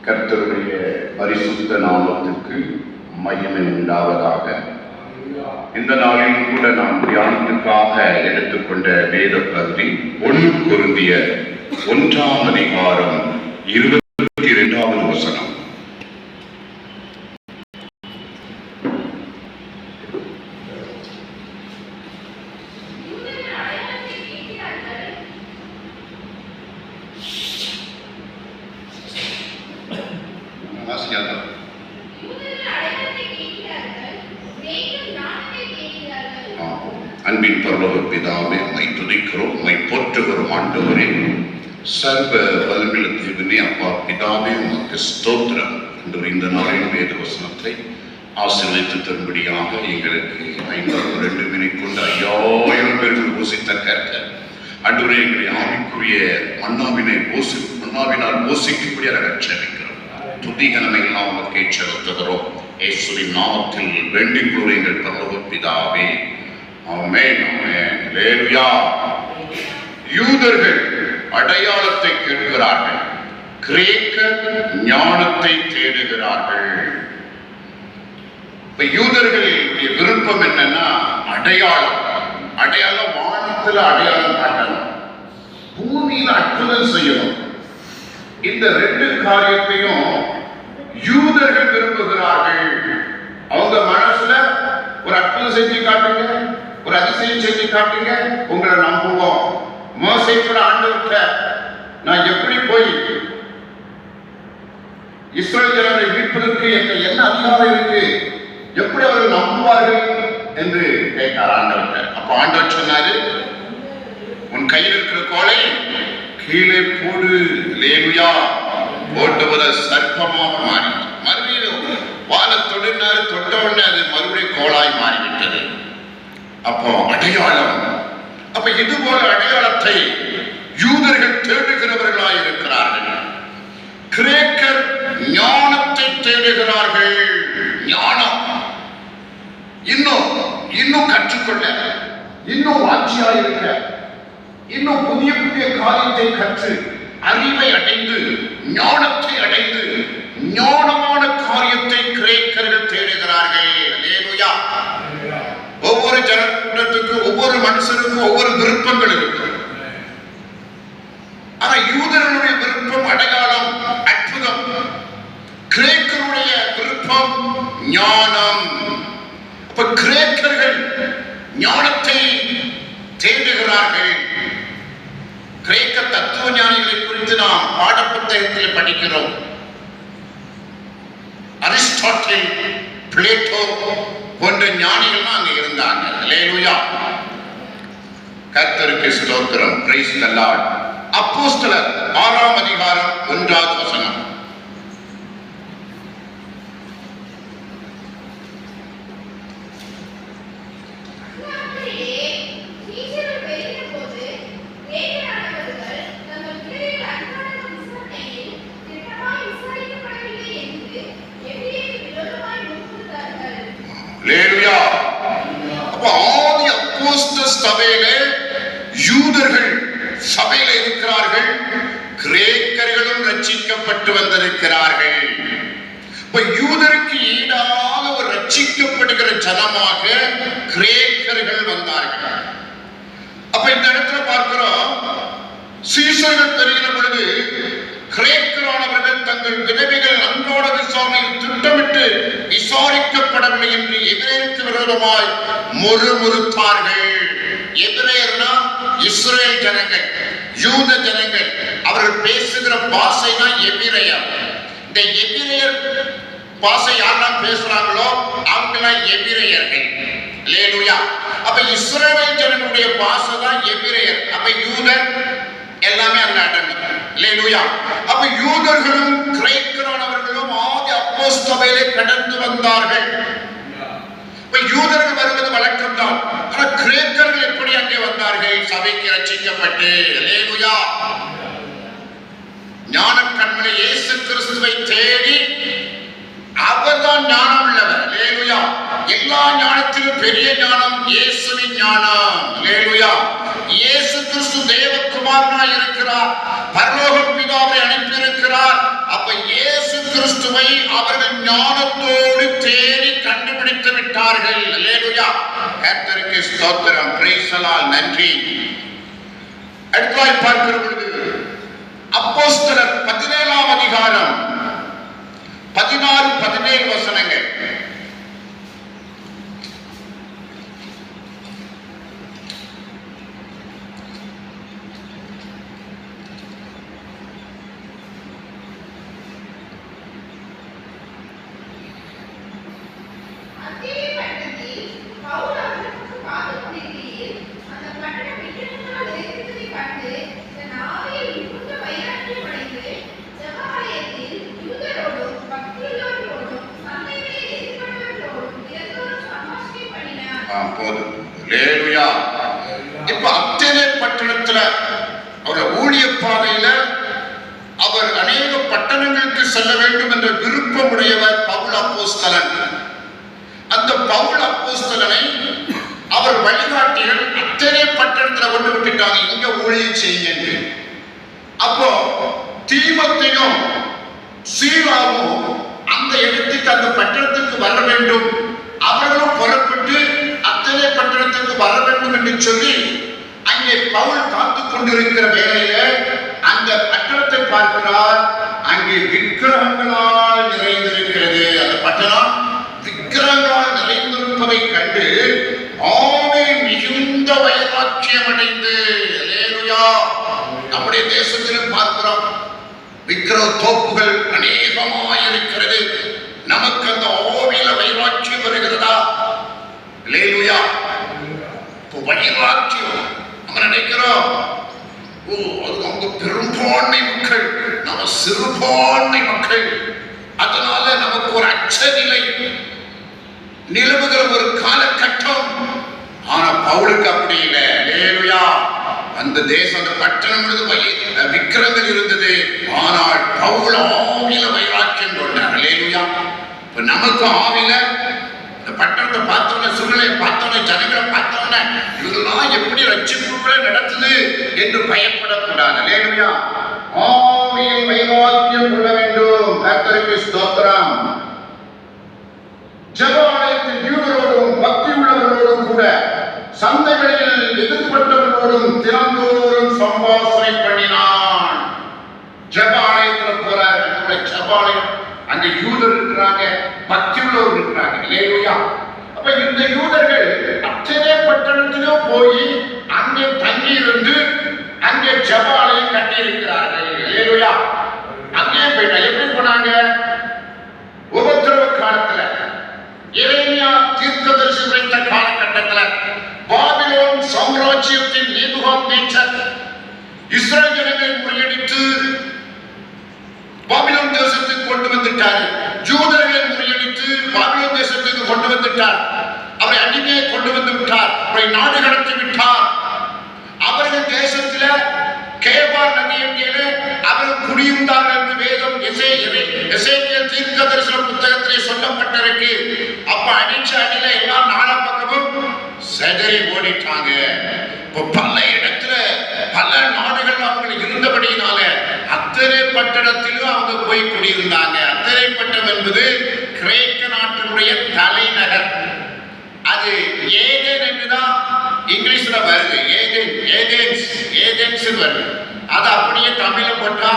கர்த்தருடைய பரிசுத்த நாமத்துக்கு மகிமை உண்டாவதாக. இந்த நாளில் கூட நாம் தியானத்துக்காக எடுத்துக்கொண்ட வேத பகுதி 1 கொரிந்தியர் 1ஆம் அதிகாரம் 22வது வசனம். அன்பின் பரலோக பிதாவே, உம்மை துதிக்கிறோம், உம்மை போற்றுகிறோம். ஆண்டவரே, சர்வ வல்லமையுள்ள தேவனே, அப்பா பிதாவே, உமக்கு ஸ்தோத்திரம். ஆண்டவரே, இந்த நாளின் வேத வசனத்தை ஆசீர்வதித்து தரும்படியாக எங்களுக்கு 52 மினிட் கொண்டு 5000 பேர்கள் போசித்த கர்த்தர் ஆண்டவரே, எங்களை ஆவிக்குரிய மன்னாவினால் போசிக்கக்கூடிய ரட்சணிக்கிறோம். துதிகனமை எல்லாம் உமக்கே செலுத்துகிறோம். இயேசுவின் நாமத்தில் வேண்டிக் கொள்ளும் எங்கள் பரலோக பிதாவே, ஆமென், ஆமென். அல்லேலூயா. யூதர்கள் அடையாளத்தை கேட்கிறார்கள், கிரேக்கர் ஞானத்தை தேடுகிறார்கள். இப்ப யூதர்களுடைய விருப்பம் என்னன்னா அடையாளம். வானத்துல அடையாளம் காட்டணும், பூமியில் அற்புதம் செய்யணும். இந்த 2 காரியத்தையும் யூதர்கள் விரும்புகிறார்கள். அவங்க மனசுல ஒரு அற்புதம் செஞ்சு காட்டுங்க, ஒரு அதிசயம் செஞ்சு காட்டுங்க, உங்களை நம்புவோம். மோசேயோட ஆண்டவர்கிட்ட நான் எப்படி போய் இஸ்ரவேல் ஜனங்களை மீட்பதற்கு என்ன அதிகாரம் இருக்கு, எப்படி அவர்கள் நம்புவார்கள் என்று கேட்டார் ஆண்டவர்கிட்ட. அப்ப ஆண்டவர் சொன்னாரு, உன் கையில் இருக்கிற கோலை கீழே போடு. அல்லேலூயா. போட்டுவத சர்ப்பமாக மாறி மறுபடியும் வானத்தொடினார், தொட்ட உடனே அது மறுபடியும் கோளாய் மாறிவிட்டது. அப்போ அடையாளம். அப்ப இது போல அடையாளத்தை யூதர்கள் தேடுகிறவர்களாய் இருக்கிறார்கள். கிரேக்கர் ஞானத்தை தேடுகிறார்கள். ஞானம் இன்னும் கற்றுக்கொள்ள, இன்னும் வாஞ்சியாய் இருக்க, இன்னும் புதிய புதிய காரியத்தை கற்று அறிவை அடைந்து ஞானத்தை அடைந்து ஞானமான காரியத்தை கிரேக்கர்கள் தேடுகிறார்கள். அல்லேலூயா. ஒவ்வொரு ஜனத்துக்கும், ஒவ்வொரு மனுஷனுக்கும் ஒவ்வொரு விருப்பங்கள் இருக்கு. ஆனா யூதர்களுடைய விருப்பம் அடையாளம், அற்புதம். கிரேக்கருடைய விருப்பம் ஞானம். இப்ப கிரேக்கர்கள் ஞானத்தை தேடுகிறார்கள். கிரேக்க தத்துவ ஞானிகளை குறித்து நாம் பாடப்புத்தகத்தில் படிக்கிறோம். அரிஸ்டாட்டில், பிளேட்டோ போன்ற ஞானிகள் அங்க இருந்தாங்க. அல்லேலூயா. கர்த்தருக்கு ஸ்தோத்திரம். Praise the Lord. அப்போஸ்தலர் 6ஆம் அதிகாரம் 1வது வசனம். அல்லேலூயா. அப்ப ஆதி அப்போஸ்தல சபையிலே யூதர்கள் சபையில இருக்கிறார்கள், கிரேக்கர்களும் ரட்சிக்கப்பட்டு வந்திருக்கிறார்கள். இப்ப யூதருக்கு ஈடாக ஒரு ரட்சிக்கப்படுகிற ஜனமாக கிரேக்கர்கள் வந்தார்கள். அப்ப இந்த இடத்துல பார்க்கிறோம், சீசர்கள் தெரிகிற பொழுது கிரேக்கரானவர்கள் தங்கள் விதவைகள் அன்றோட விசாரணையில் திட்டமிட்டு விசாரிக்கப்படவில்லை என்று எபிரேயருக்கு விரோதமாய் முறுமுறுத்தார்கள். எபிரேயர்னா இஸ்ரேல் ஜனங்கள், யூத ஜனங்கள். அவர்கள் பேசுகிற பாஷை தான் எபிரேயர். இந்த எபிரேயர் பாஷை யாரெல்லாம் பேசுறாங்களோ அவங்கெல்லாம் எபிரேயர்கள். அல்லேலூயா. அப்ப இஸ்ரவேல் ஜனங்களுடைய பாஷை தான் எபிரேயர். அப்ப யூதர் எல்லாமே அங்க அடங்கும். அல்லேலூயா. அப்ப யூதர்களும் கிரேக்கரானவர்களும் ஆதி அப்போஸ்தல சபையிலே கடந்து வந்தார்கள். இப்ப யூதர்கள் வருவது வழக்கம் தான். ஆனா கிரேக்கர்கள் எப்படி அங்கே வந்தார்கள்? சபைக்கு ரட்சிக்கப்பட்டு. அல்லேலூயா. ஞான கண்மணி இயேசு கிறிஸ்துவை தேடி அவர்தான் ஞானம் உள்ளவர். அல்லேலூயா. எல்லா ஞானத்திலும் பெரிய ஞானம் இயேசுவின் ஞானம். அல்லேலூயா. இயேசு கிறிஸ்து தேவகுமாரனாய் இருக்கிறார், பரலோக பிதாவை அனுப்பி இருக்கிறார். அப்ப இயேசு கிறிஸ்துவை அவர்கள் ஞானத்தோடு தேடி கண்டுபிடித்து விட்டார்கள். அல்லேலூயா, கர்த்தருக்கு ஸ்தோத்திரம், பிரைஸ் தி லார்ட், நன்றி. அடுத்ததாய் பார்க்கிற பொழுது அப்போஸ்தலர் 17ஆம் அதிகாரம் 16-17 வசனங்கள். இப்ப அத்தனை பட்டணத்துல அவர் ஊழிய பாதையில அவர் அநேக பட்டணங்களுக்கு செல்ல வேண்டும் என்ற விருப்பம் உடையவர் பவுல் அப்போஸ்தலன். அந்த பவுல் அப்போஸ்தலனை அவர் வழிகாட்டிகள் அத்தனை பட்டணத்துல கொண்டு விட்டுட்டாங்க, இங்க ஊழியம் செய்யுங்க. அப்போ தீமோத்தேயும் சீலாவும் அந்த இடத்துக்கு அந்த பட்டணத்துக்கு வர வேண்டும், அவர்களும் புறப்பட்டு அத்தனை பட்டணத்துக்கு வர வேண்டும் என்று சொல்லி அங்கே பவுல் காத்து கொண்டிருக்கிற வேளையில அந்த பட்டணத்தை பார்க்கிறார். அங்கே விக்கிரகங்களால் நிறைந்திருக்கிறது. அந்த பட்டணம் விக்கிரகங்களால் நிறைந்திருப்பதை கண்டு ஆமென் மிகுந்த வைராக்கியம் அடைந்து, அல்லேலூயா, நம்முடைய தேசத்திலும் பார்க்கிறோம் விக்கிரக தோப்புகள் அநேகமாய் இருக்கிறது. நமக்கு அந்த ஆவியில வைராக்கியம் வருகிறதா? அல்லேலூயா, வைராக்கியம் நம்ம நினைக்கிறோம், அவங்க பெரும்பான்மை மக்கள், நம்ம சிறுபான்மை மக்கள், அதனால நமக்கு ஒரு அச்சநிலை நிலவுகிற ஒரு காலகட்டம். ஆனா பவுலுக்கு அப்படி இல்லை. அல்லேலூயா, அந்த தேசம், அந்த பட்டணம் விக்கிரங்கள் இருந்தது, ஆனால் பவுல் ஆவியில வைராக்கியம் கொண்டார். அல்லேலூயா, இப்ப நமக்கு ஆவியில பட்டணத்தை பார்த்தோன்னே, சூழ்நிலையை பார்த்தோன்னே, ஜனங்களை பார்த்தோன்னே இதெல்லாம் எப்படி ரட்சிப்புகளை நடத்துது என்று பயப்படக்கூடாது. அல்லேலூயா, ஆவியில் வைராக்கியம் கொள்ள வேண்டும். கர்த்தருக்கு ஸ்தோத்திரம். ஜெபாலயத்தில் யூதரோடும் பக்தி உள்ளவர்களோடும் கூட சந்தைகளில் எதிர்பட்டவர்களோடும் தினந்தோறும் சம்பாஷணை பண்ணினான். ஜெபாலயத்தில் போறார். ஜெபாலயம் அங்க யூதர் இருக்கிறாங்க, பக்தி உள்ளவர் இருக்கிறாங்க. அல்லேலூயா, அப்ப இந்த யூதர்கள் அத்தனை பட்டணத்திலும் போய் அங்கே தங்கி இருந்து அங்கே ஜெபாலயம் கட்டி இருக்கிறார்கள். அல்லேலூயா, அங்கே போயிட்டா எப்படி போனாங்க? உபத்திரவ காலத்துல, எரேமியா தீர்க்கதரிசி உரைத்த காலகட்டத்துல, பாபிலோன் சாம்ராஜ்யத்தின் நேபுகாத்நேச்சர் இஸ்ரவேல் ஜனங்களை முறியடித்து பாபிலோன் தேசத்துக்கு கொண்டு வந்துட்டார். யூதர்களை முறியடித்து பாபிலோன் தேசத்துக்கு கொண்டு வந்துட்டார். அவரை அடிமையை கொண்டு வந்து விட்டார். அவரை நாடு கடத்தி விட்டார். அவர்கள் தேசத்தில கேபார் நதியிலே அவர்கள் குடியிருந்தார்கள் என்று வேதம் எசேக்கியேல் தீர்க்கதரிசன புத்தகத்திலே சொல்லப்பட்டிருக்கு. அப்ப அடிச்ச அடியில எல்லாம் நாலா பக்கமும் செதறி ஓடிட்டாங்க. பல இடத்துல பல நாடுகள் அவங்க இருந்தபடியினால அத்தனை பட்டணத்திலும் அவங்க போய் குடியிருந்தாங்க. அத்தனை பட்டணம் என்பது கிரேக்க நாட்டினுடைய தலைநகர். அது ஏதேன் என்றுதான் இங்கிலீஷ்ல வருது. ஏதேன்ஸ் வருது. அது அப்படியே தமிழ்ல போட்டா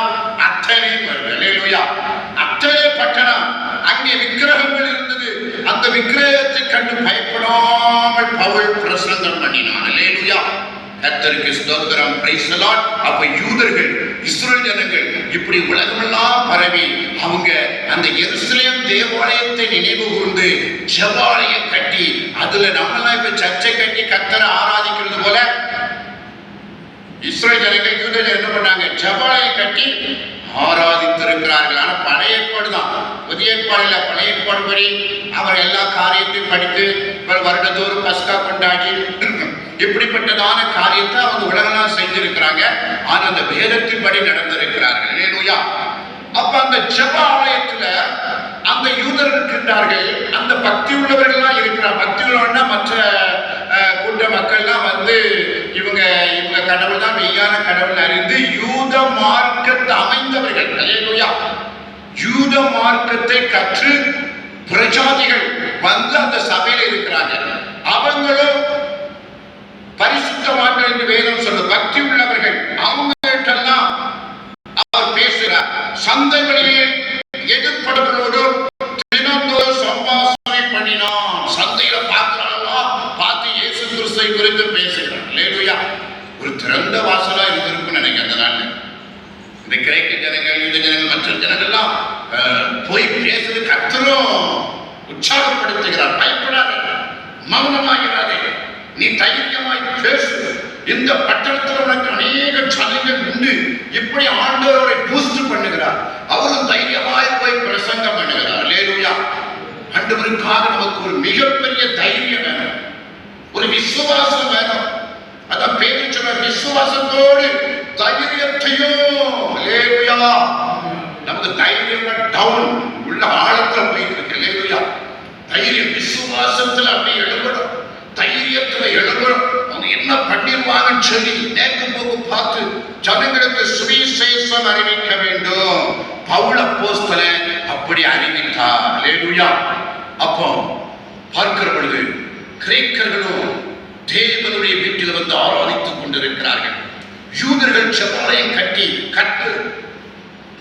அத்தனை வருது. அல்லேலூயா, அத்தனை பட்டணம், அங்கே விக்கிரகங்கள் இருந்தது. அந்த விக்கிரகத்தை கண்டு பயப்படாமல் பவுல் பிரசங்கம் பண்ணினான். அல்லேலூயா, கர்த்தருக்கு ஸ்தோத்திரம், பிரைஸ் தி லார்ட். அப்ப யூதர்கள், இஸ்ரவேல் ஜனங்கள் இப்படி உலகமெல்லாம் பரவி அவங்க அந்த எருசலேம் தேவாலயத்தை நினைவு கூர்ந்து ஜெபாலயம் கட்டி, அதுல நம்மெல்லாம் இப்ப சர்ச்சை கட்டி கர்த்தரை ஆராதிக்கிறது போல இஸ்ரவேல் ஜனங்கள் யூதர்கள் என்ன பண்ணாங்க? ஜெபாலயம் கட்டி ஆராதித்திருக்கிறார்கள். ஆனா பழைய ஏற்பாடு தான், புதிய ஏற்பாடு இல்ல. பழைய ஏற்பாடு படி அவர் எல்லா காரியத்தையும் படித்து வருடந்தோறும் பஸ்கா கொண்டாடி இப்படிப்பட்டதான காரியத்தை அவங்க உலகெல்லாம் செஞ்சிருக்கிறாங்க. ஆனா அந்த வேதத்தின்படி நடந்திருக்கிறார்கள். அல்லேலூயா. அப்ப அந்த ஜெபாலயத்துல அந்த யூதர் இருக்கின்றார்கள், அந்த பக்தி உள்ளவர்கள்லாம் இருக்கிறார். பக்தி உள்ளவன்னா மற்ற கூட்ட மக்கள்லாம் வந்து இவங்க கடவுள் தான் மெய்யான கடவுள் அறிந்து யூத மார்க்கத்தை அமைந்தவர்கள். அல்லேலூயா, யூத மார்க்கத்தை கற்று பிரஜாதிகள் வந்து அந்த சபையில இருக்கிறாங்க. அவங்களும் பரிசுத்தவான்கள் என்று வேதம் சொல்ல பக்தி உள்ளவர்கள். அவங்கள்ட்டெல்லாம் அவர் பேசுகிறார். சந்தைகளிலே எதிர்ப்படுகளோடு தினந்தோறும் சம்பாஷணை பண்ணினான். சந்தையில பார்க்கிறாங்களா, பார்த்து இயேசு கிறிஸ்துவை குறித்து பேசுகிறார். அல்லேலூயா. ஒரு திறந்த வாசலா இருந்திருக்கும் நினைக்கிறேன். அந்த நாள் இந்த கிரேக்க ஜனங்கள், யூத ஜனங்கள், மற்ற ஜனங்கள்லாம் போய் பேசுறது கர்த்தரும் உற்சாகப்படுத்துகிறார். பயப்படாதே, மௌனமாகிறாதே, நீ தைரியமாய் பேசு. இந்த பட்டணத்தில் உனக்கு அநேக ஜனங்கள் உண்டு. இப்படி ஆண்டவரை பூஸ்ட் பண்ணுகிறார். அவரும் தைரியமாய் போய் பிரசங்கம் பண்ணுகிறார். அல்லேலூயா. ஆண்டவருக்காக நமக்கு ஒரு மிகப்பெரிய தைரியம் வேணும், ஒரு விசுவாசம் வேணும். அதான் பேரு சொன்ன விசுவாசத்தோடு தைரியத்தையும். அல்லேலூயா. நமக்கு தைரியம் டவுன் உள்ள ஆழத்துல போயிட்டு இருக்கு. அல்லேலூயா. தைரியம் விசுவாசத்துல அப்படி எழுதணும், தைரியத்துல எழுதணும். அவங்க என்ன பண்ணிருவாங்கன்னு சொல்லி நேக்கும் போக்கு பார்த்து ஜனங்களுக்கு சுவிசேஷம் அறிவிக்க வேண்டும். பவுல் அப்போஸ்தலன் அப்படி அறிவித்தார். அல்லேலூயா. அப்போ பார்க்கிற பொழுது கிரேக்கர்களும் தேவனுடைய வீட்டில் வந்து ஆராதித்துக் கொண்டிருக்கிறார்கள். யூதர்கள் செவ்வாலயம் கட்டி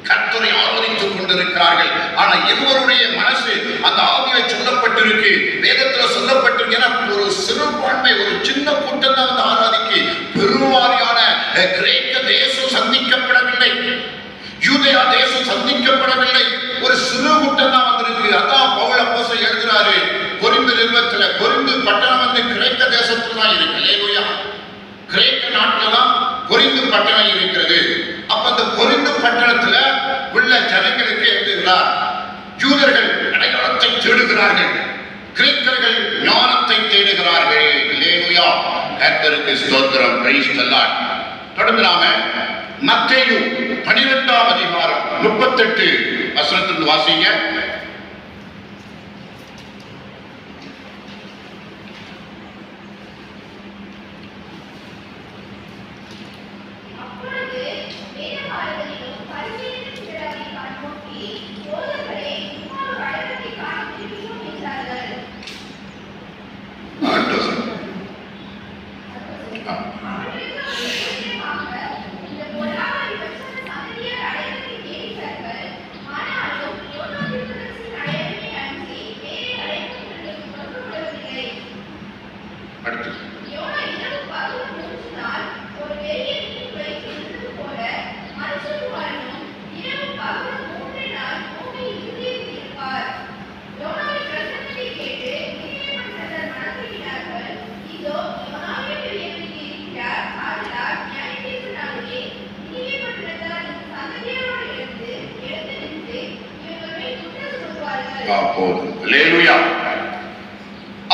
கர்த்தரை ஆராதித்துக் கொண்டிருக்கிறார்கள். ஆனா இருவருடைய மனசு அந்த ஆவியில சொல்லப்பட்டிருக்கு, வேதத்துல சொல்லப்பட்டிருக்கு. ஒரு சிறுபான்மை, ஒரு சின்ன கூட்டம் தான் வந்து ஆராதிக்கு. பெருவாரியான கிரேக்க தேசம் சந்திக்கப்படவில்லை, யூதயா தேசம் சந்திக்கப்படவில்லை. ஒரு சிறு கூட்டம் தான் வந்திருக்கு. அதான் பவுல் அப்போஸ்தலன் எழுதுறாரு கொரிந்து நிருபத்துல, கொரிந்து பட்டணம் வந்து கிரேக்க தேசத்துல தான் இருக்கு. அல்லேலூயா. கிரேக்க நாட்டில தான் கொரிந்து பட்டணம் இருக்கிறது. அப்ப அந்த கொரிந்து பட்டணத்துல உள்ள ஜனங்களுக்கு எழுதுகிறார். யூதர்கள் அடையாளத்தை தேடுகிறார்கள், கிரேக்கர்கள் ஞானத்தை தேடுகிறார்கள். அல்லேலூயா. கர்த்தருக்கு ஸ்தோத்திரம். Praise the Lord. தொடர்ந்து நாம மத்தேயு 12ஆம் அதிகாரம் 38 வசனத்திலிருந்து வாசிங்க.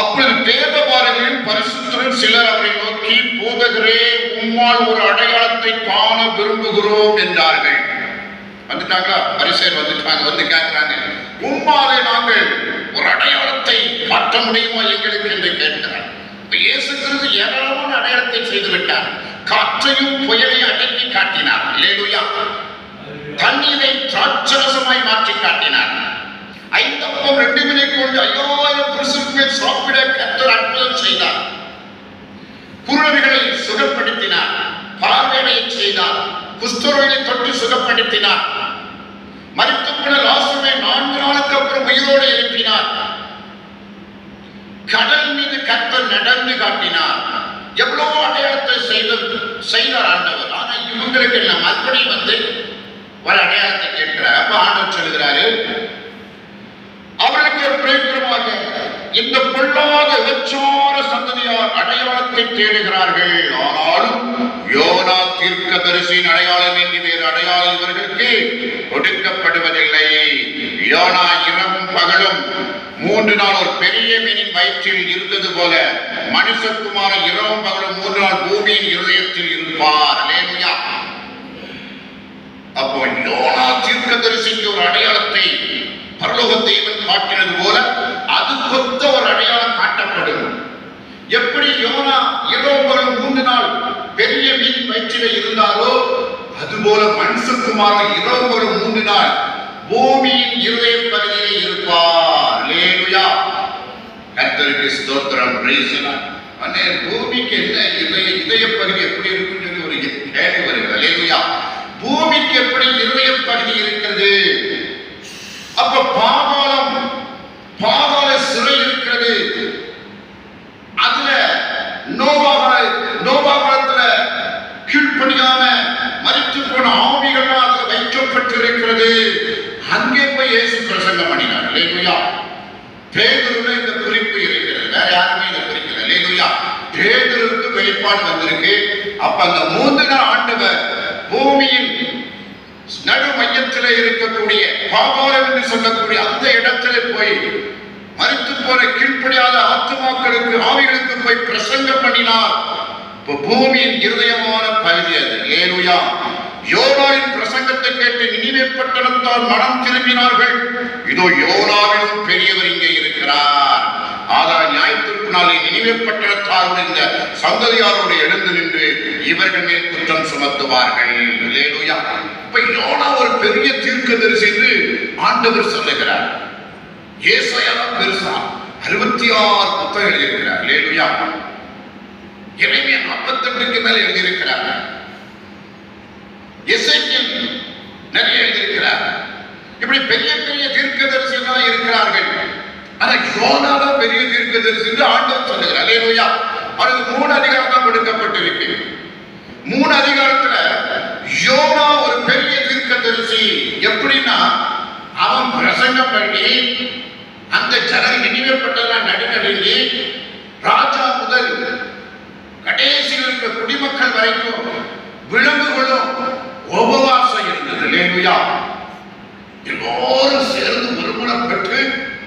அப்பொழுது வேதபாரகரின் பரிசுத்தரில் சிலர் அவரை நோக்கி, போதகரே, உம்மால் ஒரு அடையாளத்தை காண விரும்புகிறோம் என்றார்கள். வந்துட்டாங்களா? பரிசேயர் வந்துட்டாங்க. வந்து கேட்கிறாங்க, உம்மாலே நாங்கள் ஒரு அடையாளத்தை காட்ட முடியுமா எங்களுக்கு என்று கேட்கிறார். இயேசு கிறிஸ்து ஏராளமான அடையாளத்தை செய்து விட்டார். காற்றையும் புயலையும் அடக்கி காட்டினார். அல்லேலூயா. தண்ணீரை திராட்சரசமாய் மாற்றி காட்டினார். 5 அப்பம் 2 மீனை கொண்டு 5000 புருஷருக்கு மேல் சாப்பிட கர்த்தர் அற்புதம் செய்தார். குருடர்களை சுகப்படுத்தினார், பார்வையை செய்தார், குஷ்டரோகிகளை தொட்டு சுகப்படுத்தினார், மரித்து போன லாசருவை 4 நாளுக்கு அப்புறம் உயிரோடு எழுப்பினார். கடல் மீது கர்த்தர் நடந்து காட்டினார். எவ்வளவு அடையாளத்தை செய்தார் ஆண்டவர். ஆனா இவங்களுக்கு எல்லாம் மறுபடியும் வந்து ஒரு அடையாளத்தை கேட்கிறார். அப்ப ஆண்டவர் சொல்கிறாரு, அவர்களுக்கு ஒரு பிரயோஜனமாக இந்த பொல்லாத விபச்சார சந்ததியார் அடையாளத்தை தேடுகிறார்கள். ஆனாலும் யோனா தீர்க்கதரிசியின் அடையாளம் என்று வேறு அடையாளம் இவர்களுக்கு கொடுக்கப்படுவதில்லை. யோனா இரவும் பகலும் 3 நாள் ஒரு பெரிய மீனின் வயிற்றில் இருந்தது போல மனுஷகுமாரன் இரவும் பகலும் 3 நாள் பூமியின் இருதயத்தில் இருப்பார். அல்லேலூயா. அப்போ யோனா தீர்க்கதரிசிக்கு ஒரு அடையாளத்தை பரலோக தேவன் காட்டினது போல அதுக்கொத்த ஒரு அடையாளம் காட்டப்படும். எப்படி யோனா இரவு 3 நாள் பெரிய மீன் வயிற்றிலே இருந்தாரோ அதுபோல மனுஷகுமாரன் இரவு 3 நாள் பூமியின் இருதய பகுதியில் இருப்பார். அல்லேலூயா. கர்த்தருக்கு ஸ்தோத்திரம். Praise the Lord. அண்ணே, பூமிக்கு என்ன இதய பகுதி எப்படி இருக்குன்னு சொல்லி ஒரு கேள்வி வருகிறது. அல்லேலூயா. பூமிக்கு எப்படி இருதய பகுதி இருக்கிறது? அப்ப பாதாள சிறை இருக்கிறது. அதுல நோவாகாலத்துல கீழ்ப்படியாம மரித்து போன ஆவிகள்லாம் அதுல வைக்கப்பட்டிருக்கிறது. அங்கே போய் இயேசு பிரசங்கம் பண்ணினார். அல்லேலூயா. பேதுருல இந்த குறிப்பு இருக்கிறது, வேற யாருமே இதை குறிக்கல. அல்லேலூயா. பேதுருவுக்கு வெளிப்பாடு வந்திருக்கு. அப்ப அந்த 3 நாள் ஆண்டவர் பூமியின் நடு மையத்தில் இருக்கக்கூடிய பாதாளம் என்று சொல்லக்கூடிய அந்த இடத்துல போய் மரித்து போன கீழ்ப்படியாத ஆத்துமாக்களுக்கு ஆவிகளுக்கு போய் பிரசங்கம் பண்ணினார். பூமியின் இருதயமான பகுதி அது. அல்லேலூயா. யோனாவின் பிரசங்கத்தை கேட்டு நினிவே பட்டணத்தார் மனம் திரும்பினார்கள். இதோ யோனாவிலும் பெரியவர் இங்கே இருக்கிறார். ஆனால் நியாயத்திற்கு நாளை நினிவே பட்டணத்தாருடைய இந்த சந்ததியாரோடு எழுந்து நின்று இவர்கள் மேல் குற்றம் சுமத்துவார்கள். அல்லேலூயா. இப்ப யோனா ஒரு பெரிய தீர்க்கதரிசி என்று ஆண்டவர் சொல்லுகிறார். ஏசாயா பெருசா 66 புத்தகம் எழுதியிருக்கிறார். அல்லேலூயா. எரேமியா 48க்கு மேல எழுதியிருக்கிறார். எசேக்கியேல் நிறைய எழுதியிருக்கிறார். இப்படி பெரிய பெரிய தீர்க்கதரிசிகள் இருக்கிறார்கள். ஆனா யோனா தான் பெரிய தீர்க்கதரிசி என்று ஆண்டவர் சொல்லுகிறார். அல்லேலூயா. அவருக்கு 3 அதிகாரம் தான் கொடுக்கப்பட்டிருக்கு. 3 அதிகாரத்துல யோனா ஒரு பெரிய தீர்க்கதரிசி. எப்படின்னா அவன் பிரசங்கம் பண்ணி அந்த ஜனங்கள் நினைவுப்பட்டதெல்லாம் நடுநடுங்கி ராஜா முதல் கடைசியில் இருக்க குடிமக்கள் வரைக்கும் விலங்குகளும் உபவாசம் இருந்தது. அல்லேலூயா. எல்லோரும் சேர்ந்து ஒருமனம் பெற்று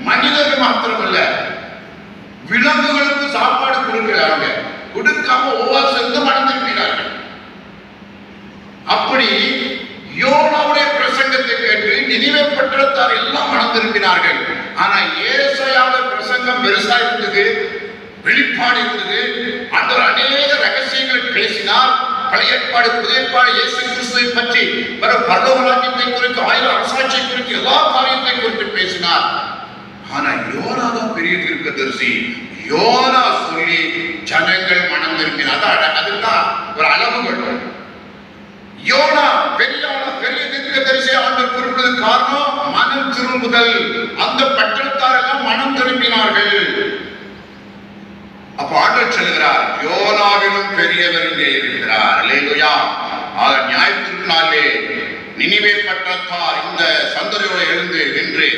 மனிதர்கள் மாத்திரமல்ல விலங்குகளுக்கு சாப்பாடு கொடுக்கிறாங்க. கொடுக்காம உபவாசம் இருந்து மனம் திரும்பினார்கள். அப்படி யோனாவுடைய பிரசங்கத்தை கேட்டு நினிவே பட்டணத்தார் எல்லாம் மனம் திரும்பினார்கள். ஆனா ஏசாயாவுடைய பிரசங்கம் பெருசா இருந்தது, வெளிப்பாடு இருந்தது. ஆண்டவர் அநேக ரகசியங்களை பேசினார். பழைய ஏற்பாடு புதிய ஏற்பாடு இயேசு கிறிஸ்துவை பற்றி பரலோக ராஜ்யத்தை குறித்து 1000 அரசாட்சியை குறித்து எல்லா காரியத்தை குறித்து பேசினார். ஆனா யோனா தான் பெரிய தீர்க்கதரிசி. யோனா சொல்லி ஜனங்கள் மனம் திரும்பினார். அதுதான் ஒரு அளவுகள். யோனா பெரிய தீர்க்கதரிசி ஆண்டவர் குறிப்பிட்டது காரணம் மனம் திரும்புதல். அந்த பட்டணத்தார் எல்லாம் மனம் திரும்பினார்கள். அப்ப ஆண்டவர் சொல்லுகிறார், யோனாவிலும் பெரியவர் இங்கே இருக்கிறார். அல்லேலூயா. ஆக நியாயத்திற்கு நாளே நினிவே பட்டணத்தார் இந்த சந்ததியோடு எழுந்து நின்று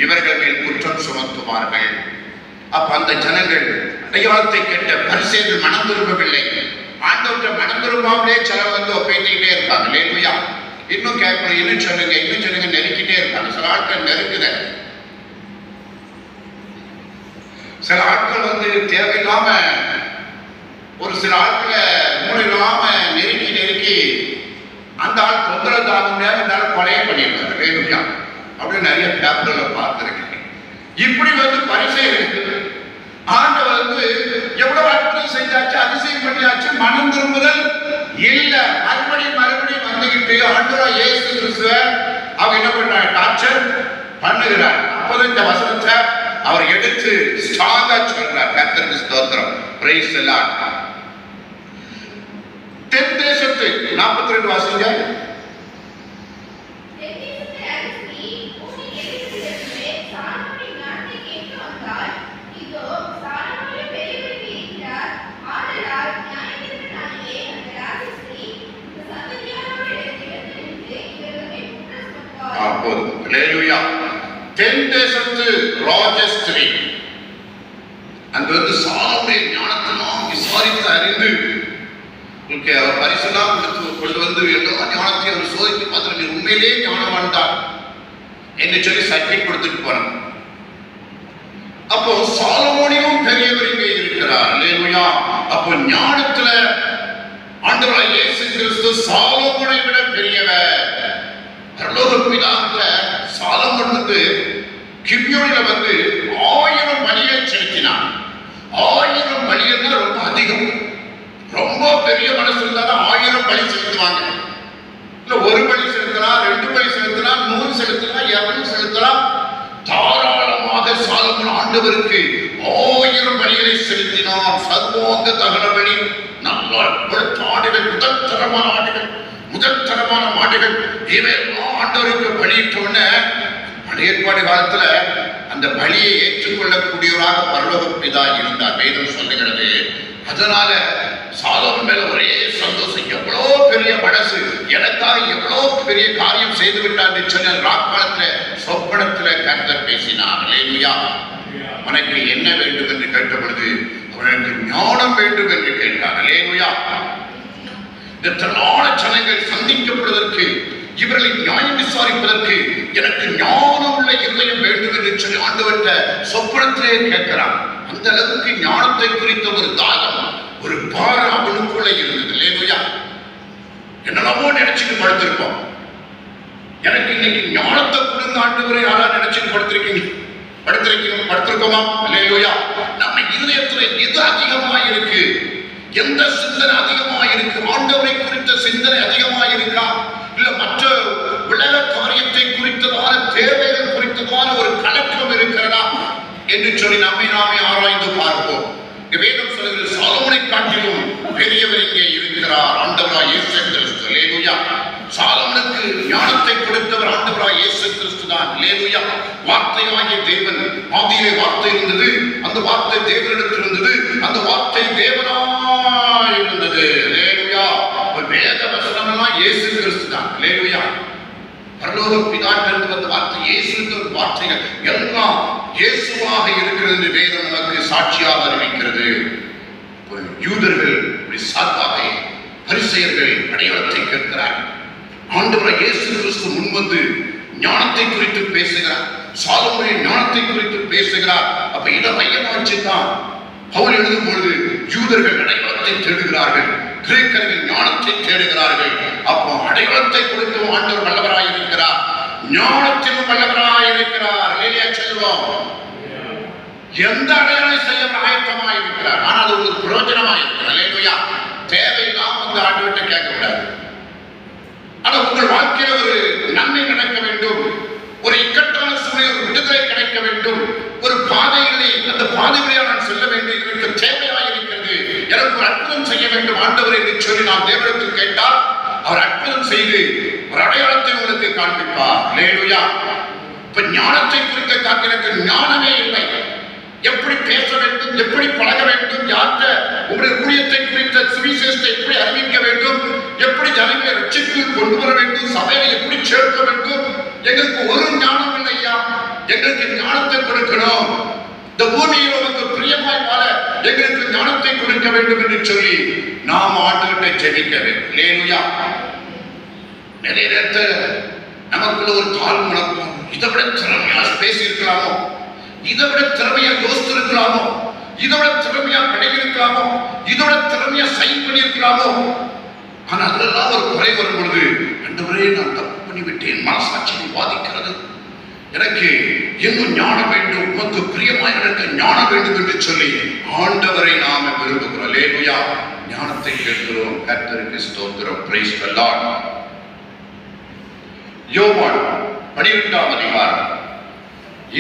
இவர்கள் மேல் குற்றம் சுமத்துவார்கள். அப்ப அந்த ஜனங்கள் அடையாளத்தை கேட்ட பரிசேயர்கள் மனம் திரும்பவில்லை. ஆண்டவற்றை மனம் திரும்பாமலே சிலர் வந்து ஒப்பேத்திக்கிட்டே இருப்பாங்க. அல்லேலூயா. இன்னும் கேட்கணும், இன்னும் சொல்லுங்க நெருக்கிட்டே இருப்பாங்க. சில ஆட்கள் நெருக்குத, சில ஆட்கள் வந்து தேவையில்லாம ஒரு சில ஆட்களை மூளையில்லாம நெருக்கி அந்த ஆள் தொந்தரவு தாங்க முடியாது, அந்த ஆள் கொலையை பண்ணியிருக்காரு. வேணும்யா அப்படின்னு நிறைய பேப்பர்ல பார்த்துருக்கேன். இப்படி வந்து பரிசேயர்கள் ஆண்டவர் வந்து எவ்வளவு அற்புதம் செஞ்சாச்சு, அதிசயம் பண்ணியாச்சு, மனம் திரும்புதல் இல்ல. மறுபடியும் வந்துகிட்டு ஆண்டவராகிய இயேசு கிறிஸ்துவை அவங்க என்ன பண்றாங்க, டார்ச்சர் பண்ணுகிறார். அப்போது இந்த வசனத்தை அவர் எடுத்து ஸ்ட்ராங்கா சொல்றார். கர்த்தருக்கு ஸ்தோத்திரம். Praise the Lord. தென் தேசத்து 42 வாசிங்க. அல்லேலூயா. தென் தேசத்து ராஜஸ்திரி அங்க வந்து சாலமோனுடைய ஞானத்தெல்லாம் விசாரித்து அறிந்து அவர் பரிசெல்லாம் கொண்டு வந்து எல்லா ஞானத்தையும் அவர் சோதித்து பார்த்து நீ உண்மையிலேயே ஞானவான் தான் என்று சொல்லி சர்டிபிகேட் கொடுத்துட்டு போனார். அப்போ சாலமோனிலும் பெரியவர் இங்கே இருக்கிறார். அல்லேலூயா. அப்போ ஞானத்துல ஆண்டவராகிய இயேசு கிறிஸ்து சாலமோனை விட பெரியவர். பரலோக பிதாவுல சாலமோன் வந்து கிபியோனில வந்து 1000 பலிகள் செலுத்தினான். 1000 பலிகள் ரொம்ப அதிகம். ரொம்ப பெரிய மனசு இருந்தாலும் 1000 பலி செலுத்துவாங்க. இல்ல ஒரு பலி செலுத்தலாம், 2 பலி செலுத்தலாம், 100 செலுத்தலாம், 200 செலுத்தலாம். தாராளமாக சாலமோன் ஆண்டவருக்கு 1000 பலிகளை செலுத்தினார். சர்வோங்க தகன பலி, நல்ல ஆடுகள், முதற்தரமான ஆடுகள், முதற்தரமான மாடுகள், இவையெல்லாம் ஆண்டவருக்கு பலியிட்டோன்னு பழைய ஏற்பாடு காலத்துல அந்த பலியை ஏற்றுக்கொள்ளக்கூடியவராக பரலோக பிதா இருந்தார், வேதம் சொல்லுகிறது. அதனால சாலமோன் மேல ஒரே சந்தோஷம். எவ்வளவு பெரிய மனசு, எனக்காக எவ்வளவு பெரிய காரியம் செய்து விட்டார் என்று சொன்ன ராக்காலத்துல சொப்பனத்துல கர்த்தர் பேசினார். அல்லேலூயா. உனக்கு என்ன வேண்டும் என்று கேட்ட பொழுது அவனுக்கு ஞானம் வேண்டும் என்று கேட்டார். அல்லேலூயா. இந்த திரளான ஜனங்கள் சந்திக்கப்படுவதற்கு, இவர்களை நியாயம் விசாரிப்பதற்கு எனக்கு ஞானம் உள்ள இருதயம் வேண்டும் என்று சொல்லி ஆண்டவர்கிட்ட சொப்பனத்திலே கேட்கிறான். அந்த அளவுக்கு ஞானத்தை குறித்த ஒரு தாகம், ஒரு பார அவனுக்குள்ள இருந்தது. அல்லேலூயா. என்னென்னமோ நினைச்சுட்டு படுத்திருப்போம். எனக்கு இன்னைக்கு ஞானத்தை கொடுங்க ஆண்டவரை யாராவது நினைச்சுட்டு படுத்திருக்கோமா? அல்லேலூயா. நம்ம இருதயத்துல எது அதிகமா இருக்கு, எந்த சிந்தனை அதிகமா இருக்கு? ஆண்டவரை குறித்த சிந்தனை அதிகமா இருக்கா, இல்ல மற்ற உலக காரியத்தை குறித்ததான தேவைகள் குறித்ததான ஒரு கலக்கம் இருக்கிறதா என்று சொல்லி நாமே ஆராய்ந்து பார்ப்போம். வேதம் சொல்கிறது, சாலமோனை காட்டிலும் பெரியவர் இங்கே இருக்கிறார், ஆண்டவராய் இயேசு கிறிஸ்து. அல்லேலூயா. சாலமோனுக்கு ஞானத்தை கொடுத்தவர் ஆண்டவராய் இயேசு கிறிஸ்து தான். அல்லேலூயா. வார்த்தையாகிய தேவன், ஆதியிலே வார்த்தை இருந்தது, அந்த வார்த்தை தேவனிடத்தில் இருந்தது, அந்த வார்த்தை தேவனாய் இருந்தது. அல்லேலூயா. வேத வசனம் எல்லாம் இயேசு கிறிஸ்து தான். அல்லேலூயா. பரலோக பிதாவிலிருந்து வந்த வார்த்தை, இயேசுவின் வார்த்தைகள் எல்லாம் இயேசுவாக இருக்கிறது என்று வேதம் நமக்கு சாட்சியாக அறிவிக்கிறது. யூதர்கள் சார்பாக பரிசேயர்கள் அடையாளத்தை கேட்கிறார்கள். ஆண்டவராய் இயேசு கிறிஸ்து முன்வந்து ஞானத்தை குறித்து பேசுகிறார், சாலமோனின் ஞானத்தை குறித்து பேசுகிறார். அப்ப இதை மையமா வச்சுதான் பவுல் எழுதும் பொழுது யூதர்கள் அடையாளத்தை தேடுகிறார்கள், கிரேக்கர்கள் ஞானத்தை தேடுகிறார்கள். அப்போ அடையாளத்தை கொடுத்து ஆண்டவர் வல்லவராய் இருக்கிறார், ஞானத்திலும் வல்லவராய் இருக்கிறார். இல்லையா செல்வம்? எந்த அடையாளம் செய்ய ஆயத்தமாய் இருக்கிறார், ஆனால் அது ஒரு பிரயோஜனமாக இருக்கிறார். அல்லேலூயா. தேவையில்லாம வந்து ஆண்டவர்கிட்ட கேட்கக்கூடாது. ஆனா உங்கள் வாழ்க்கையில ஒரு நன்மை நடக்க வேண்டும், ஒரு இக்கட்டான சூழ்நிலை, ஒரு விடுதலை கிடைக்க வேண்டும், ஒரு பாதைகளை, அந்த பாதைகளை நான் செல்ல வேண்டும், எனக்கு தேவையாக இருக்கிறது, எனக்கு ஒரு அற்புதம் செய்ய வேண்டும் ஆண்டவர் என்று சொல்லி நாம் தேவனிடத்தில் கேட்டால் அவர் அற்புதம் செய்து ஒரு அடையாளத்தை உங்களுக்கு காண்பிப்பார். அல்லேலூயா. இப்ப ஞானத்தை குறித்த காத்திற்கு ஞானமே இல்லை. எப்படி பேச வேண்டும், எப்படி பழக வேண்டும், யார்கிட்ட உங்களுடைய ஊழியத்தை குறித்த சுவிசேஷத்தை எப்படி அறிவிக்க வேண்டும், எப்படி ஜனங்களை ரட்சிப்பில் கொண்டு வர வேண்டும், சபையை எப்படி சேர்க்க வேண்டும், எங்களுக்கு ஒரு ஞானம் இல்லையா. எங்களுக்கு ஞானத்தை கொடுக்கணும், இந்த பூமியில் உனக்கு பிரியமாய் வாழ எங்களுக்கு ஞானத்தை கொடுக்க வேண்டும் என்று சொல்லி நாம் ஆண்டவரை ஜெபிக்க வேண்டும். அல்லேலூயா. நிறைய நேரத்துல நமக்குள்ள ஒரு தாழ் மனப்போம், இதை விட திறமையா பேசி இருக்கலாமோ, இதை விட திறமையா யோசித்து இருக்கலாமோ, இதோட திறமையா படையிருக்கலாமோ, இதோட திறமையா சைன் பண்ணியிருக்கலாமோ. ஆனா அதெல்லாம் ஒரு குறை வரும் பொழுது, ஆண்டவரே நான் தப்பு பண்ணிவிட்டேன், மனசாட்சியை பாதிக்கிறது, எனக்கு இன்னும் ஞானம் வேண்டும், உமக்கு பிரியமாய் நடக்க ஞானம் வேண்டும் என்று சொல்லி ஆண்டவரை நாம விரும்புகிறோம். அல்லேலூயா. ஞானத்தை கேட்கிறோம். கர்த்தருக்கு ஸ்தோத்திரம். Praise the Lord. யோவான் 12ஆம் அதிகாரம்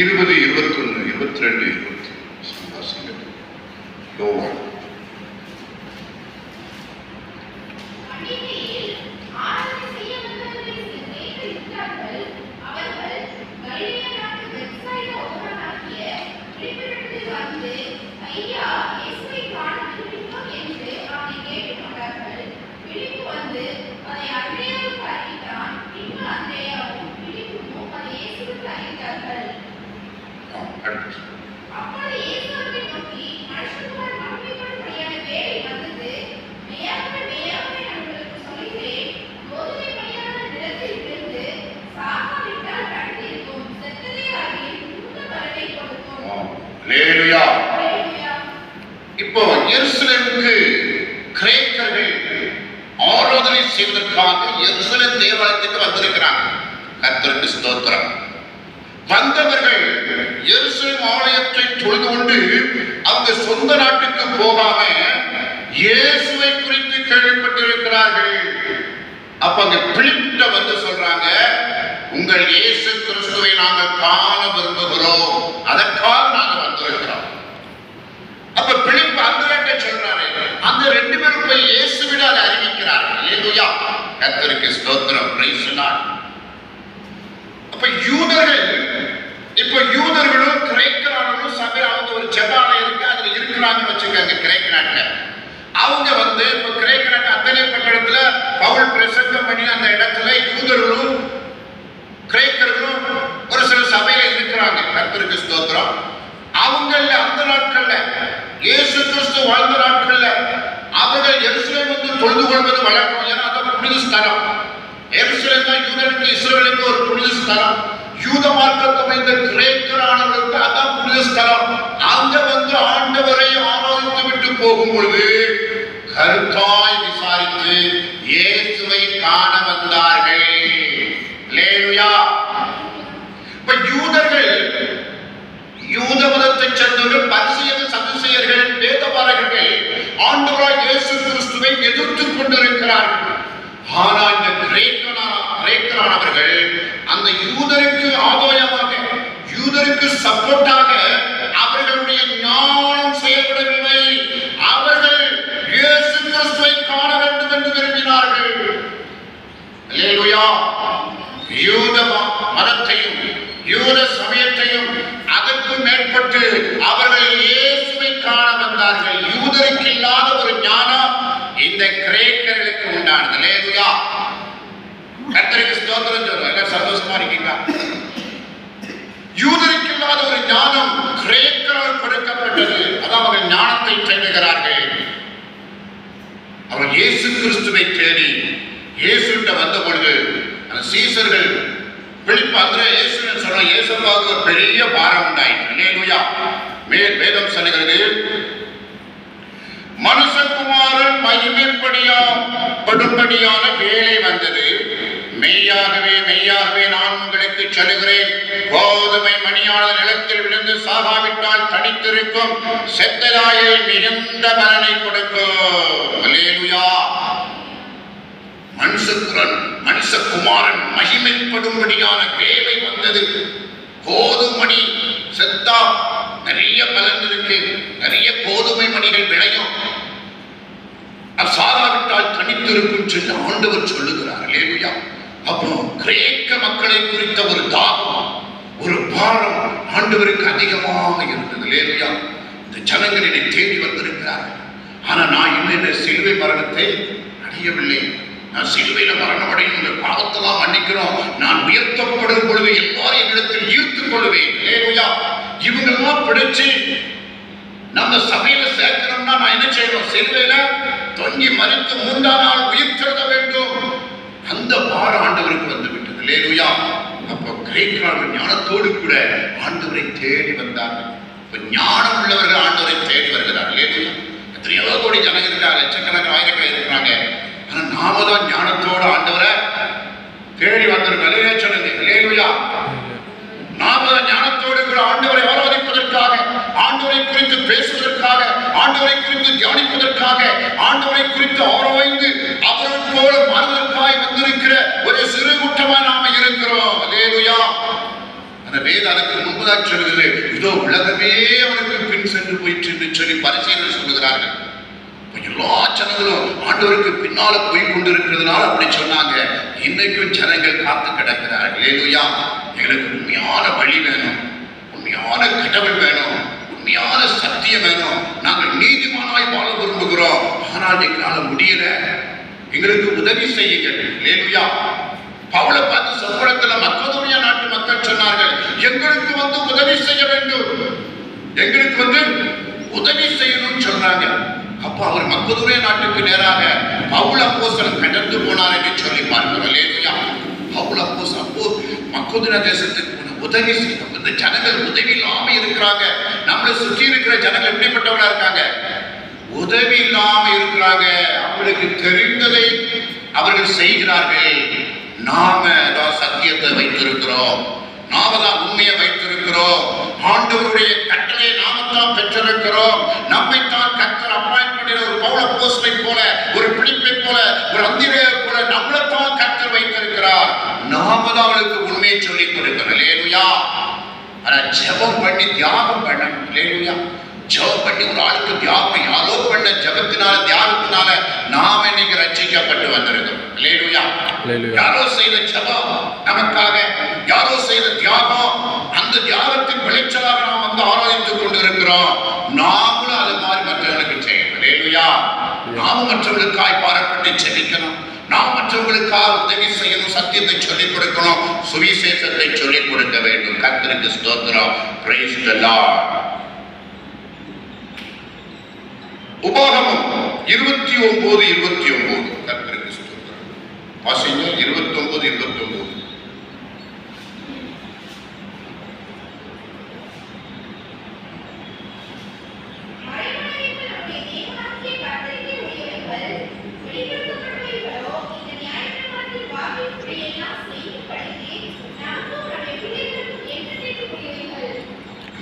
20, 21, 22, 23 யோவான். இப்போ எருசலேமுக்கு கிரேக்கர்கள் ஆராதனை செய்வதற்காக எருசலேம் தேவாலயத்துக்கு வந்திருக்கிறாங்க. கர்த்தருக்கு ஸ்தோத்திரம். வந்தவர்கள் எருசலேம் ஆலயத்தை தொழுது கொண்டு அவங்க சொந்த நாட்டுக்கு போகாம இயேசுவை குறித்து கேள்விப்பட்டிருக்கிறார்கள். அப்ப அங்க பிலிப்பிட்ட வந்து சொல்றாங்க, உங்கள் இயேசு கிறிஸ்துவை நாங்கள் காண விரும்புகிறோம், அதற்காக நாங்கள் வந்திருக்கிறோம். அப்ப பிலிப்பு அந்திரேட்ட சொல்றாரு, அந்த 2 பேரும் போய் இயேசுவிட அதை அறிவிக்கிறார்கள். அல்லேலூயா, கர்த்தருக்கு ஸ்தோத்திரம், பிரைஸ் தி லார்ட். அப்ப யூதர்களும் கிரேக்கரானவர்களும் சபை, அவங்க ஒரு ஜெபாலயம் இருக்கு, அதுல இருக்கிறாங்கன்னு வச்சுக்கோங்க. கிரேக்க நாட்டுல அவங்க வந்து இப்ப கிரேக்க நாட்டு அத்தனை பட்டணத்துல பவுல் பிரசங்கம் பண்ணி அந்த இடத்துல யூதர்களும் கிரேக்கர்களும் ஒரு சில சபையில இருக்கிறாங்க. கர்த்தருக்கு ஸ்தோத்திரம். அவங்கள அந்த நாட்கள்ல இயேசு கிறிஸ்து வாழ்ந்த நாட்கள்ல அவர்கள் எருசலேம் வந்து தொழுது கொள்வது வழக்கம். ஏன்னா அது புனித ஸ்தலம். எருசலேம் தான் யூதருக்கு இஸ்ரவேலுக்கு ஒரு புனித ஸ்தலம். யூத மார்க்கத்தை வைத்த கிரேக்கரானவர்களுக்கு அதான் புனித ஸ்தலம். அங்க வந்து ஆண்டவரை ஆராதித்து விட்டு போகும் பொழுது கருத்தாய் விசாரித்து இயேசுவை காண வந்தார்கள். அல்லேலூயா. இப்ப யூதர்கள், யூத மதத்தை சேர்ந்தவர்கள், பரிசேயர்கள், சதுசேயர்கள், வேதபாரகர்கள் ஆண்டவராய் இயேசு கிறிஸ்துவை எதிர்த்துக் கொண்டிருக்கிறார்கள். ஆனா இந்த கிரேக்கரானவர்கள் அந்த யூதருக்கு ஆதாயமாக, யூதருக்கு சப்போர்ட்டாக அவர்களுடைய ஞானம் செயல்படவில்லை. அவர்கள் இயேசு கிறிஸ்துவை காண வேண்டும் என்று விரும்பினார்கள். அல்லேலூயா. யூத மதத்தையும் யூத சமயத்தையும் அதற்கு மேற்பட்டு அவர்கள் இயேசுவை காண வந்தார்கள். யூதருக்கு இல்லாத ஒரு ஞானம் இந்த கிரேக்கர்களுக்கு உண்டானது. அல்லேலூயா, கர்த்தருக்கு ஸ்தோத்திரம் சொல்றோம். எல்லாம் சந்தோஷமா இருக்கீங்களா? யூதருக்கு இல்லாத ஒரு ஞானம் கிரேக்கரால் கொடுக்கப்பட்டது. அதான் அவர்கள் ஞானத்தை தேடுகிறார்கள். அவர் இயேசு கிறிஸ்துவை தேடி இயேசுட்ட வந்த பொழுது அந்த சீசர்கள் பிலிப்பு அந்திரே இயேசுன்னு சொன்ன இயேசுவுக்கு ஒரு பெரிய பாரம் உண்டாயிற்று. அல்லேலூயா. வேதம் சொல்லுகிறது, மனுஷகுமாரன் மகிமைப்படும்படியான வேலை வந்தது. மெய்யாகவே மெய்யாகவே நான் உங்களுக்கு சொல்லுகிறேன், கோதுமை மணியானது நிலத்தில் விழுந்து சாகாவிட்டால் தனித்திருக்கும், செத்ததாயை மிகுந்த பலனை கொடுக்கும். அல்லேலூயா. மனுஷகுமாரன் மகிமைப்படும்படியான வேலை வந்தது. கோதுமணி செத்தா நிறைய பலன் இருக்கு, நிறைய கோதுமை மணிகள் விளையும், அது சாதாவிட்டால் தனித்திருக்கும் என்று ஆண்டவர் சொல்லுகிறார். அல்லேலூயா. அப்போ கிரேக்க மக்களை குறித்த ஒரு தாகம், ஒரு பாரம் ஆண்டவருக்கு அதிகமாக இருந்தது. அல்லேலூயா. இந்த ஜனங்கள் என்னை தேடி வந்திருக்கிறார்கள். ஆனா நான் இன்னும் சிலுவை மரணத்தை அடையவில்லை. நான் சிலுவையில மரணம் அடையும், பாவத்தெல்லாம் மன்னிக்கிறோம், நான் உயர்த்தப்படும் பொழுது எல்லாரும் என்னிடத்தில் ஈர்த்துக் கொள்வேன். அல்லேலூயா. இவங்கெல்லாம் பிடிச்சு நம்ம சபையில சேர்க்கணும்னா நான் என்ன செய்யணும்? சிலுவையில தொங்கி மறித்து 3ஆம் நாள் உயிர்த்தெழுத வேண்டும். அந்த பாரம் ஆண்டவருக்கு வந்து விட்டது. அல்லேலூயா. அப்போ கிரேக்கர்கள் ஞானத்தோடு கூட ஆண்டவரை தேடி வந்தார்கள். இப்ப ஞானம் உள்ளவர்கள் ஆண்டவரை தேடி வருகிறார்கள். அல்லேலூயா. எத்தனையோ கோடி ஜனங்க இருக்கிறாங்க, லட்சக்கணக்கான ஆயிரக்கணக்கான இருக்கிறாங்க. ஆனா நாம தான் ஞானத்தோடு ஆண்டவரை தேடி வந்திருக்கோம். அல்லேலூயா சொல்லுங்க. அல்லேலூயா. நாம தான் ஞானத்தோடு கூட ஆண்டவரை ஆராதிப்பதற்காக, ஆண்டவரை குறித்து பேசுவதற்காக, ஆண்டவரை குறித்து தியானிப்பதற்காக, ஆண்டவரை குறித்து ஆராய்ந்து அவரை போல மாறுவதற்காக வந்திருக்கிற ஒரு சிறு கூட்டமா நாம இருக்கிறோம். அல்லேலூயா. அந்த வேதம் அதற்கு முன்பதாக சொல்கிறது, இதோ உலகமே அவருக்கு பின் சென்று போயிற்று என்று சொல்லி பரிசீலனை சொல்லுகிறார்கள். எல்லா ஜனங்களும் ஆண்டவருக்கு பின்னால போய் கொண்டிருக்கிறதுனால அப்படி சொன்னாங்க. இன்னைக்கும் ஜனங்கள் காத்து கிடக்கிறார்கள். அல்லேலூயா. எங்களுக்கு உண்மையான வழி வேணும், உண்மையான கடவுள் வேணும், உண்மையான சத்தியம் வேணும். நாங்கள் நீதிமானாய் வாழ விரும்புகிறோம். ஆனால் எங்களால முடியல, எங்களுக்கு உதவி செய்யுங்கள். அல்லேலூயா. பவுலை பார்த்து சொற்பனத்துல மக்கதோனியா நாட்டு மக்கள் சொன்னார்கள், எங்களுக்கு வந்து உதவி செய்ய வேண்டும், எங்களுக்கு வந்து உதவி செய்யணும்னு சொன்னாங்க. அப்ப அவர் மக்கதோனியா நாட்டுக்கு நேராக பவுல் அப்போஸ்தலன் கடந்து போனார் என்று சொல்லி பார்க்கிறோம். அல்லேலூயா. பவுல் அப்போஸ்தலன் அப்போ மக்கதோனியா தேசத்துக்கு உதவி செய்யணும். இந்த ஜனங்கள் உதவி இல்லாம இருக்கிறாங்க. நம்மளை சுற்றி இருக்கிற ஜனங்கள் எப்படிப்பட்டவங்களா இருக்காங்க? உதவி இல்லாம இருக்கிறாங்க. அவங்களுக்கு தெரிந்ததை அவர்கள் செய்கிறார்கள். நாம தான் சத்தியத்தை வைத்திருக்கிறோம், நாம தான் உண்மையை வைத்திருக்கிறோம், ஆண்டவருடைய கட்டளையை நாம தான் பெற்றிருக்கிறோம். நம்மை தான் கர்த்தர் அப்பாயிண்ட் பண்ணின ஒரு பவுல் அப்போஸ்தலனை போல, ஒரு பிலிப்பை போல, ஒரு அந்திரேயை போல நம்மளை தான் நாம தான் அவளுக்கு உண்மையை சொல்லிக் கொடுக்கணும். அல்லேலூயா. ஆனா ஜெபம் பண்ணி தியாகம் பண்ணணும். அல்லேலூயா. ஜெபம் பண்ணி ஒரு ஆளுக்கு தியாகம் யாரோ பண்ண ஜெபத்தினால தியாகத்தினால நாம் இன்னைக்கு ரட்சிக்கப்பட்டு வந்திருக்கோம். அல்லேலூயா. யாரோ செய்த ஜெபம் நமக்காக, யாரோ செய்த தியாகம், அந்த தியாகத்தின் விளைச்சலாக நாம் வந்து ஆராதித்துக் கொண்டிருக்கிறோம். நாமளும் அது மாதிரி மற்றவர்களுக்கு செய்யணும். அல்லேலூயா. நாமும் மற்றவர்களுக்காய் பாரப்பட்டு ஜெபிக்கணும். நாம் மற்றவர்களுக்காக உதவி செய்யணும். சத்தியத்தை சொல்லிக் கொடுக்கணும். சுவிசேஷத்தை சொல்லிக் கொடுக்க வேண்டும். கர்த்தருக்கு ஸ்தோத்திரம். Praise the Lord. உபாகமம் 29:29. கர்த்தருக்கு ஸ்தோத்திரம். வாசிங்க 29:29.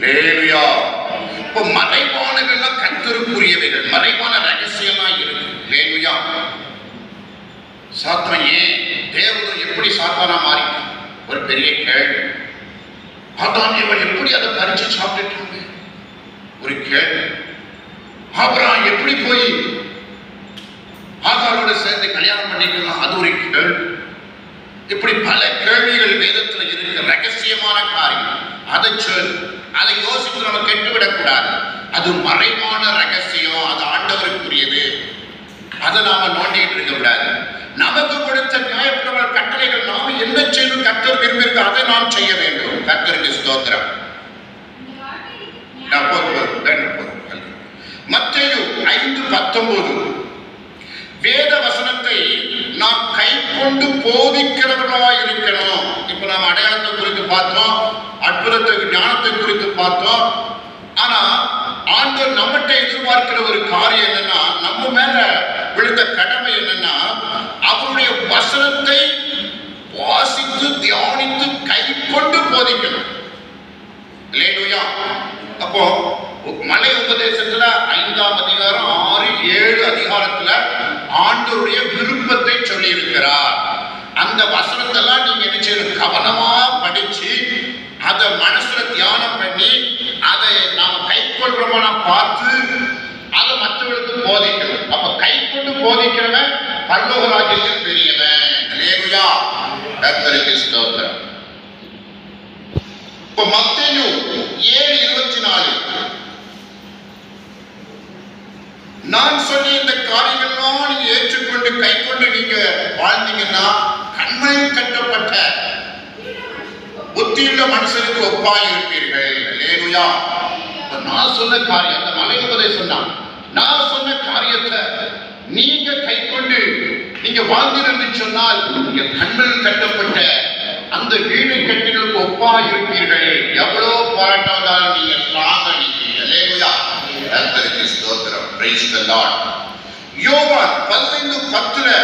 அல்லேலூயா. இப்போ மறைவானவெல்லாம் கர்த்தருக்குரியவைகள், மறைவான ரகசியமா இருக்கு. அல்லேலூயா. சாத்தான் ஏன் தேவதூதன் எப்படி சாத்தானா மாறிட்டான்? ஒரு பெரிய கேள்வி. ஆதாம் ஏவாள் எப்படி அதை பறிச்சு சாப்பிட்டுட்டாங்க? ஒரு கேள்வி. ஆபிரகாம் எப்படி போய் ஆகாரோட சேர்ந்து கல்யாணம் பண்ணிக்கலாம்? அது ஒரு கேள்வி. இப்படி பல கேள்விகள் வேதத்துல இருக்கு. ரகசியமான காரியம். அதை சொல், அதை யோசித்து நம்ம கெட்டுவிடக் கூடாது. அது மறைவான ரகசியம். அது ஆண்டவருக்குரியது. அதை நாம நோண்டிட்டு இருக்க கூடாது. நமக்கு கொடுத்த நியாயப்பிரமாண கட்டளைகள் நாம என்ன செய்யணும்? கர்த்தர் விரும்பியிருக்க அதை நாம் செய்ய வேண்டும். கர்த்தருக்கு ஸ்தோத்திரம். மத்தேயு 5:19. வேத வசனத்தை நாம் கை கொண்டு போதிக்கிறவர்களா இருக்கணும். இப்ப நாம் அடையாளத்தை குறித்து பார்த்தோம், அற்புதத்தை ஞானத்தை குறித்து பார்த்தோம். ஆனா ஆண்டவர் நம்மகிட்ட எதிர்பார்க்கிற ஒரு காரியம் என்னன்னா, நம்ம மேல விழுந்த கடமை என்னன்னா, அவருடைய வசனத்தை வாசித்து தியானித்து கை கொண்டு போதிக்கணும். அல்லேலூயா. அப்போ மலை உபதேசத்துல 5ஆம் அதிகாரம் 6, 7 அதிகாரத்துல ஆண்டவருடைய விருப்பத்தை சொல்லி இருக்கிறார். அந்த வசனத்தெல்லாம் நீங்க என்ன செய்யணும்? கவனமா படிச்சு அதை மனசுல தியானம் பண்ணி அதை நாம கை கொள்றோமான பார்த்து அதை மற்றவர்களுக்கு போதிக்கணும். அப்ப கை கொண்டு போதிக்கிறவன் பரலோக ராஜ்யத்தில் பெரியவன். அல்லேலூயா. கர்த்தருக்கு ஸ்தோத்திரம். இப்ப மத்தேயு 7:24. நான் சொன்ன இந்த காரியங்கள்லாம் நீங்க ஏற்றுக்கொண்டு கை கொண்டு நீங்க வாழ்ந்தீங்கன்னா கண்மணியில் கட்டப்பட்ட புத்தியுள்ள மனுஷனுக்கு ஒப்பாய் இருப்பீர்கள். அல்லேலூயா. நான் சொன்ன காரியம், அந்த மலை உபதேசம் தான். நான் சொன்ன காரியத்தை நீங்க கை கொண்டு நீங்க வாழ்ந்திருந்து சொன்னால் நீங்க கண்மணியில் கட்டப்பட்ட அந்த வீடு கட்டிகளுக்கு ஒப்பாய் இருப்பீர்கள். எவ்வளவு போராட்டம் தான் நீங்க ஸ்ட்ராங்கா நிற்பீங்க. அல்லேலூயா. கர்த்தருக்கு ஸ்தோத்திரம். Praise the Lord. யோவான் 15:10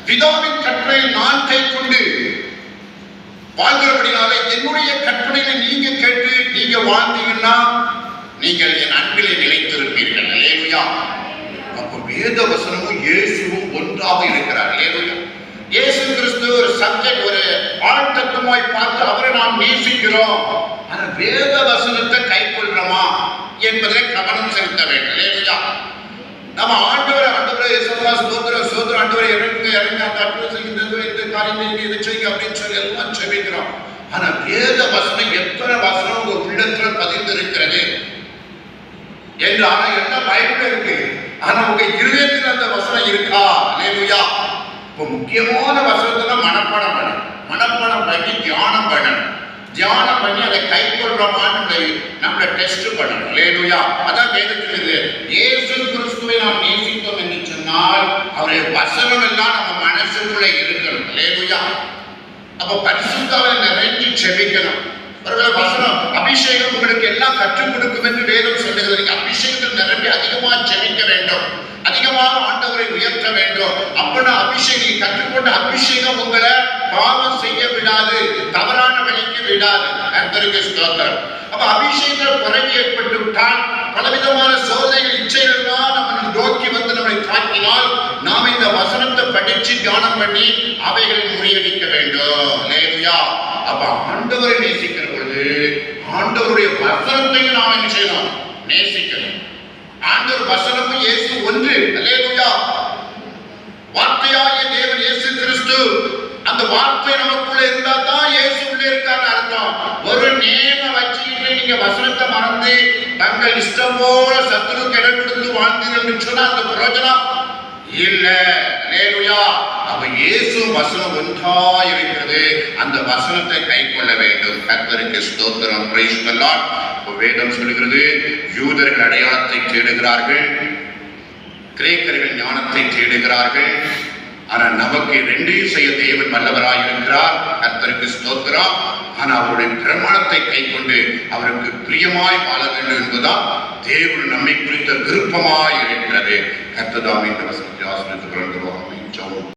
பிதாவின் கட்டளையை நான் கை கொண்டு வாழ்கிறபடினாலே என்னுடைய கட்டளையை நீங்க கேட்டு நீங்க வாழ்ந்தீங்கன்னா நீங்கள் என் அன்பிலே நிலைத்திருப்பீர்கள். அல்லேலூயா. அப்போ வேத வசனமும் இயேசுவும் ஒன்றாக இருக்கிறார். அல்லேலூயா. இயேசு கிறிஸ்து ஒரு சப்ஜெக்ட், ஒரு ஆழ்த்தத்துவமாய் பார்த்து அவரை நாம் நேசிக்கிறோம். ஆனா வேத வசனத்தை கை கொள்றோமா என்பதை கவனம் செலுத்த வேண்டும். அல்லேலூயா. நம்ம ஆண்டவரை சோதர ஆண்டவரை இறங்க அந்த அற்புதம் செய்கின்றது, இந்த காரியத்தை இதை செய்யுங்க அப்படின்னு சொல்லி எல்லாம் செபிக்கிறோம். ஆனா வேத வசனம் எத்தனை வசனம் உங்க உள்ளத்துல பதிந்திருக்கிறது என்று. ஆனா என்ன பைபிள் இருக்கு, ஆனா உங்க இருதயத்தில் அந்த வசனம் இருக்கா? அல்லேலூயா. இப்போ முக்கியமான வசனத்துல மனப்பாடம் பண்ணணும். மனப்பாடம் பண்ணி தியானம் பண்ணணும். தியானம் பண்ணி அதை கை கொள்றோமான்னு நம்மளை டெஸ்ட் பண்ணணும். அல்லேலூயா. அதான் வேதத்தில் இயேசு கிறிஸ்துவை நாம் நேசித்தோம் என்று சொன்னால் அவருடைய வசனம் எல்லாம் நம்ம மனசுக்குள்ள இருக்கணும். அல்லேலூயா. அப்ப பரிசுத்தாவில நிறைஞ்சு செபிக்கணும். ஒருவேளை வசனம் அபிஷேகம் உங்களுக்கு எல்லாம் கற்றுக் கொடுக்கும் என்று வேதம் சொல்லுகிறது. அபிஷேகத்தில் நிரம்பி அதிகமாக செபிக்க வேண்டும், அதிகமாக ஆண்டவரை உயர்த்த வேண்டும். அப்பனா அபிஷேகம் கற்றுக்கொண்ட அபிஷேகம் உங்களை பாவம் செய்ய விடாது, தவறான வழிக்கு விடாது. கர்த்தருக்கு ஸ்தோத்திரம். அப்ப அபிஷேகத்தில் குறைவு ஏற்பட்டு விட்டால் பலவிதமான சோதனைகள் இச்சைகள்லாம் நம்ம நோக்கி வந்து நம்மை தாக்கினால் நாம் இந்த வசனத்தை படிச்சு தியானம் பண்ணி அவைகளை முறியடிக்க வேண்டும். அல்லேலூயா. அப்ப ஆண்டவரை நேசிக்கிற பொழுது ஆண்டவருடைய வசனத்தையும் நாம் என்ன செய்யணும்? நேசிக்கணும். ஆண்டவர் வசனமும் இயேசு ஒன்று. அல்லேலூயா. வார்த்தையாகிய தேவன் இயேசு கிறிஸ்து, அந்த வார்த்தை நமக்குள்ள இருந்தா தான் இயேசு உள்ளே இருக்கான்னு அர்த்தம். ஒரு நேம வச்சுக்கிட்டு நீங்க வசனத்தை மறந்து தங்கள் இஷ்டம் போல சத்துருக்கு இடம் கொடுத்து வாழ்ந்தீர்கள் சொன்னா அந்த பிரயோஜனம் இல்ல. அல்லேலூயா. அப்ப இயேசு வசனம் ஒன்றாய் இருக்கிறது. அந்த வசனத்தை கை கொள்ள வேண்டும். கர்த்தருக்கு ஸ்தோத்திரம். Praise the Lord. வேதம் சொல்கிறது, யூதர்கள் அடையாளத்தை தேடுகிறார்கள், கிரேக்கர்கள் ஞானத்தை தேடுகிறார்கள். ஆனால் நமக்கு ரெண்டையும் செய்ய தேவன் வல்லவராய் இருக்கிறார். கர்த்தருக்கு ஸ்தோத்திரம். ஆனால் அவருடைய பிரமாணத்தை கை கொண்டு அவருக்கு பிரியமாய் வாழ வேண்டும் என்பதுதான் தேவன் நம்மை குறித்த விருப்பமாய் இருக்கிறது. கர்த்தர் தாமே இந்த வசனத்தை ஆசீர்வதித்து